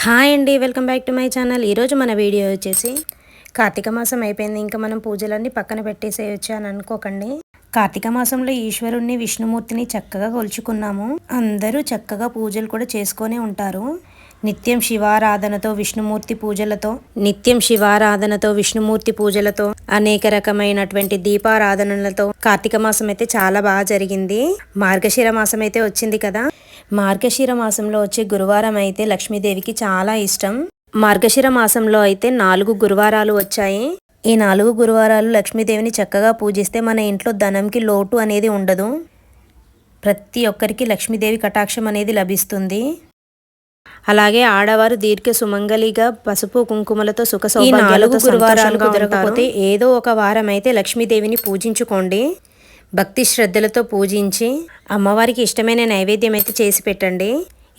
Hi అండి, welcome back to my channel. ఈరోజు మన వీడియో వచ్చేసి కార్తీక మాసం అయిపోయింది, ఇంకా మనం పూజలన్నీ పక్కన పెట్టేసేయచ్చు అని అనుకోకండి. కార్తీక మాసంలో ఈశ్వరుణ్ణి విష్ణుమూర్తిని చక్కగా కొలుచుకున్నాము. అందరూ చక్కగా పూజలు కూడా చేసుకొని ఉంటారు. నిత్యం శివారాధనతో విష్ణుమూర్తి పూజలతో అనేక రకమైనటువంటి దీపారాధనలతో కార్తీక మాసం అయితే చాలా బాగా జరిగింది. మార్గశిర మాసం అయితే వచ్చింది కదా. మార్గశిర మాసంలో వచ్చే గురువారం అయితే లక్ష్మీదేవికి చాలా ఇష్టం. మార్గశిర మాసంలో అయితే 4 గురువారాలు వచ్చాయి. ఈ 4 గురువారాలు లక్ష్మీదేవిని చక్కగా పూజిస్తే మన ఇంట్లో ధనంకి లోటు అనేది ఉండదు. ప్రతి ఒక్కరికి లక్ష్మీదేవి కటాక్షం అనేది లభిస్తుంది. అలాగే ఆడవారు దీర్ఘ సుమంగలిగా పసుపు కుంకుమలతో సుఖ సౌభాగ్యాలతో గురువారాలుగా కుదరకపోతే ఏదో ఒక వారం అయితే లక్ష్మీదేవిని పూజించుకోండి. భక్తి శ్రద్ధలతో పూజించి అమ్మవారికి ఇష్టమైన నైవేద్యం అయితే చేసి పెట్టండి.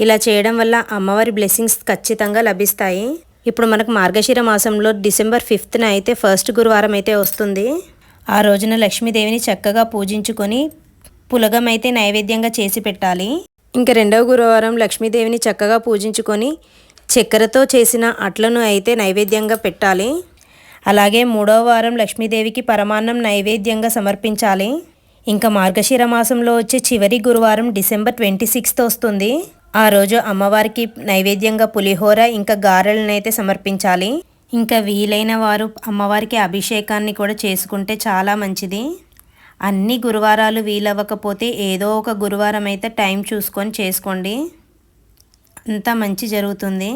ఇలా చేయడం వల్ల అమ్మవారి బ్లెస్సింగ్స్ ఖచ్చితంగా లభిస్తాయి. ఇప్పుడు మనకు మార్గశిర మాసంలో డిసెంబర్ 5న అయితే ఫస్ట్ గురువారం అయితే వస్తుంది. ఆ రోజున లక్ష్మీదేవిని చక్కగా పూజించుకొని పులగం అయితే నైవేద్యంగా చేసి పెట్టాలి. ఇంకా 2వ గురువారం లక్ష్మీదేవిని చక్కగా పూజించుకొని చక్కెరతో చేసిన అట్లను అయితే నైవేద్యంగా పెట్టాలి. అలాగే 3వ వారం లక్ష్మీదేవికి పరమాన్నం నైవేద్యంగా సమర్పించాలి. ఇంకా మార్గశిర మాసంలో వచ్చే చివరి గురువారం డిసెంబర్ 26th వస్తుంది. ఆ రోజు అమ్మవారికి నైవేద్యంగా పులిహోర ఇంకా గారెలను అయితే సమర్పించాలి. ఇంకా వీలైన వారు అమ్మవారికి అభిషేకాన్ని కూడా చేసుకుంటే చాలా మంచిది. అన్ని గురువారాలు వీలవ్వకపోతే ఏదో ఒక గురువారం అయితే టైం చూసుకొని చేసుకోండి, అంతా మంచి జరుగుతుంది.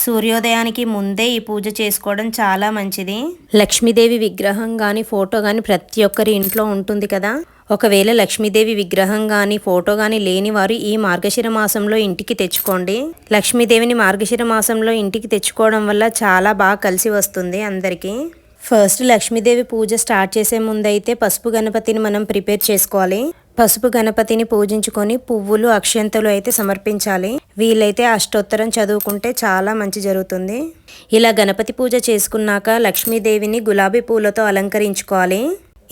సూర్యోదయానికి ముందే ఈ పూజ చేసుకోవడం చాలా మంచిది. లక్ష్మీదేవి విగ్రహం కానీ ఫోటో కానీ ప్రతి ఒక్కరి ఇంట్లో ఉంటుంది కదా. ఒకవేళ లక్ష్మీదేవి విగ్రహం కానీ ఫోటో కానీ లేని వారు ఈ మార్గశిర మాసంలో ఇంటికి తెచ్చుకోండి. లక్ష్మీదేవిని మార్గశిర మాసంలో ఇంటికి తెచ్చుకోవడం వల్ల చాలా బాగా కలిసి వస్తుంది అందరికీ. ఫస్ట్ లక్ష్మీదేవి పూజ స్టార్ట్ చేసే ముందైతే పసుపు గణపతిని మనం ప్రిపేర్ చేసుకోవాలి. పసుపు గణపతిని పూజించుకొని పువ్వులు అక్షంతలు అయితే సమర్పించాలి. వీలైతే అష్టోత్తరం చదువుకుంటే చాలా మంచి జరుగుతుంది. ఇలా గణపతి పూజ చేసుకున్నాక లక్ష్మీదేవిని గులాబీ పూలతో అలంకరించుకోవాలి.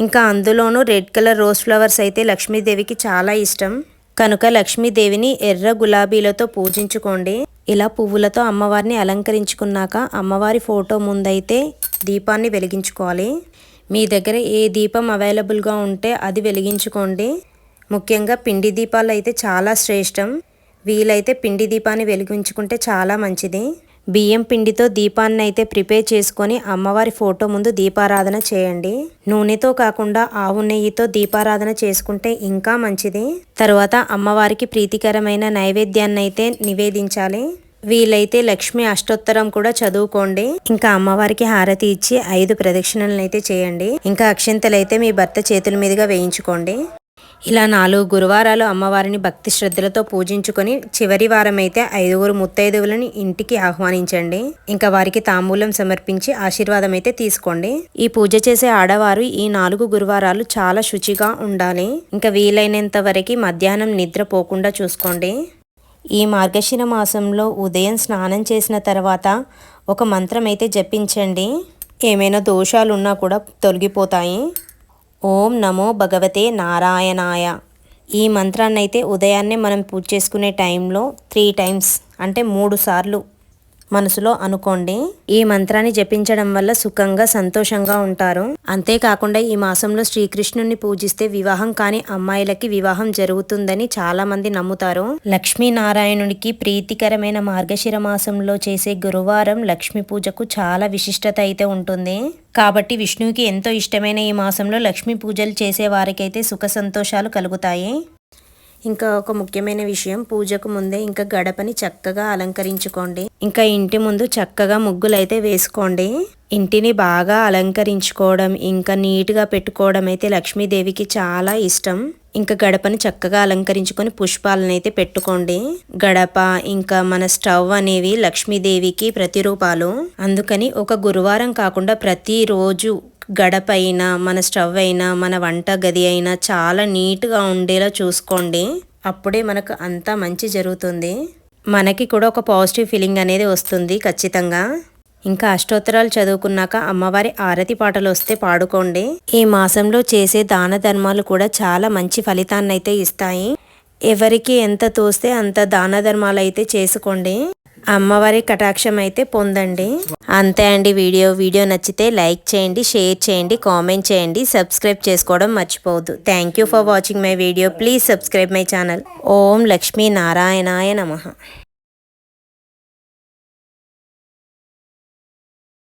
ఇంకా అందులోనూ రెడ్ కలర్ రోజ్ ఫ్లవర్స్ అయితే లక్ష్మీదేవికి చాలా ఇష్టం కనుక లక్ష్మీదేవిని ఎర్ర గులాబీలతో పూజించుకోండి. ఇలా పువ్వులతో అమ్మవారిని అలంకరించుకున్నాక అమ్మవారి ఫోటో ముందైతే దీపాన్ని వెలిగించుకోవాలి. మీ దగ్గర ఏ దీపం అవైలబుల్గా ఉంటే అది వెలిగించుకోండి. ముఖ్యంగా పిండి దీపాలు అయితే చాలా శ్రేష్టం. వీలైతే పిండి దీపాన్ని వెలిగించుకుంటే చాలా మంచిది. బియ్యం పిండితో దీపాన్ని అయితే ప్రిపేర్ చేసుకొని అమ్మవారి ఫోటో ముందు దీపారాధన చేయండి. నూనెతో కాకుండా ఆవు నెయ్యితో దీపారాధన చేసుకుంటే ఇంకా మంచిది. తర్వాత అమ్మవారికి ప్రీతికరమైన నైవేద్యాన్ని అయితే నివేదించాలి. వీలైతే లక్ష్మీ అష్టోత్తరం కూడా చదువుకోండి. ఇంకా అమ్మవారికి హారతి ఇచ్చి 5 ప్రదక్షిణలను అయితే చేయండి. ఇంకా అక్షంతలు అయితే మీ భర్త చేతుల మీదుగా వేయించుకోండి. ఇలా 4 గురువారాలు అమ్మవారిని భక్తి శ్రద్ధలతో పూజించుకొని చివరి వారం అయితే 5 ముత్తైదువులను ఇంటికి ఆహ్వానించండి. ఇంకా వారికి తాంబూలం సమర్పించి ఆశీర్వాదం అయితే తీసుకోండి. ఈ పూజ చేసే ఆడవారు ఈ 4 గురువారాలు చాలా శుచిగా ఉండాలి. ఇంకా వీలైనంత వరకు మధ్యాహ్నం నిద్ర పోకుండా చూసుకోండి. ఈ మార్గశిర మాసంలో ఉదయం స్నానం చేసిన తర్వాత ఒక మంత్రం అయితే జపించండి. ఏమైనా దోషాలు ఉన్నా కూడా తొలగిపోతాయి. ఓం నమో భగవతే నారాయణాయ. ఈ మంత్రాన్ని అయితే ఉదయాన్నే మనం పూజ చేసుకునే టైంలో 3 టైమ్స్ అంటే 3 సార్లు మనసులో అనుకోండి. ఈ మంత్రాన్ని జపించడం వల్ల సుఖంగా సంతోషంగా ఉంటారు. అంతేకాకుండా ఈ మాసంలో శ్రీకృష్ణుని పూజిస్తే వివాహం కాని అమ్మాయిలకి వివాహం జరుగుతుందని చాలా మంది నమ్ముతారు. లక్ష్మీనారాయణుడికి ప్రీతికరమైన మార్గశిర మాసంలో చేసే గురువారం లక్ష్మీ పూజకు చాలా విశిష్టత అయితే ఉంటుంది. కాబట్టి విష్ణువుకి ఎంతో ఇష్టమైన ఈ మాసంలో లక్ష్మీ పూజలు చేసే వారికైతే సుఖ సంతోషాలు కలుగుతాయి. ఇంకా ఒక ముఖ్యమైన విషయం, పూజకు ముందే ఇంకా గడపని చక్కగా అలంకరించుకోండి. ఇంకా ఇంటి ముందు చక్కగా ముగ్గులు అయితే వేసుకోండి. ఇంటిని బాగా అలంకరించుకోవడం ఇంకా నీట్గా పెట్టుకోవడం అయితే లక్ష్మీదేవికి చాలా ఇష్టం. ఇంకా గడపని చక్కగా అలంకరించుకొని పుష్పాలను అయితే పెట్టుకోండి. గడప ఇంకా మన స్టవ్ అనేవి లక్ష్మీదేవికి ప్రతిరూపాలు. అందుకని ఒక గురువారం కాకుండా ప్రతిరోజు గడప అయినా మన స్టవ్ అయినా మన వంట గది అయినా చాలా నీట్గా ఉండేలా చూసుకోండి. అప్పుడే మనకు అంతా మంచి జరుగుతుంది. మనకి కూడా ఒక పాజిటివ్ ఫీలింగ్ అనేది వస్తుంది ఖచ్చితంగా. ఇంకా అష్టోత్తరాలు చదువుకున్నాక అమ్మవారి ఆరతి పాటలు వస్తే పాడుకోండి. ఈ మాసంలో చేసే దాన ధర్మాలు కూడా చాలా మంచి ఫలితాన్ని అయితే ఇస్తాయి. ఎవరికి ఎంత తోస్తే అంత దాన ధర్మాలు అయితే చేసుకోండి. అమ్మవారి కటాక్షం అయితే పొందండి. అంతే అండి వీడియో నచ్చితే లైక్ చేయండి, షేర్ చేయండి, కామెంట్ చేయండి, సబ్స్క్రైబ్ చేసుకోవడం మర్చిపోవద్దు. Thank you for watching my video. Please subscribe my channel. ఓం లక్ష్మీ నారాయణాయ నమః.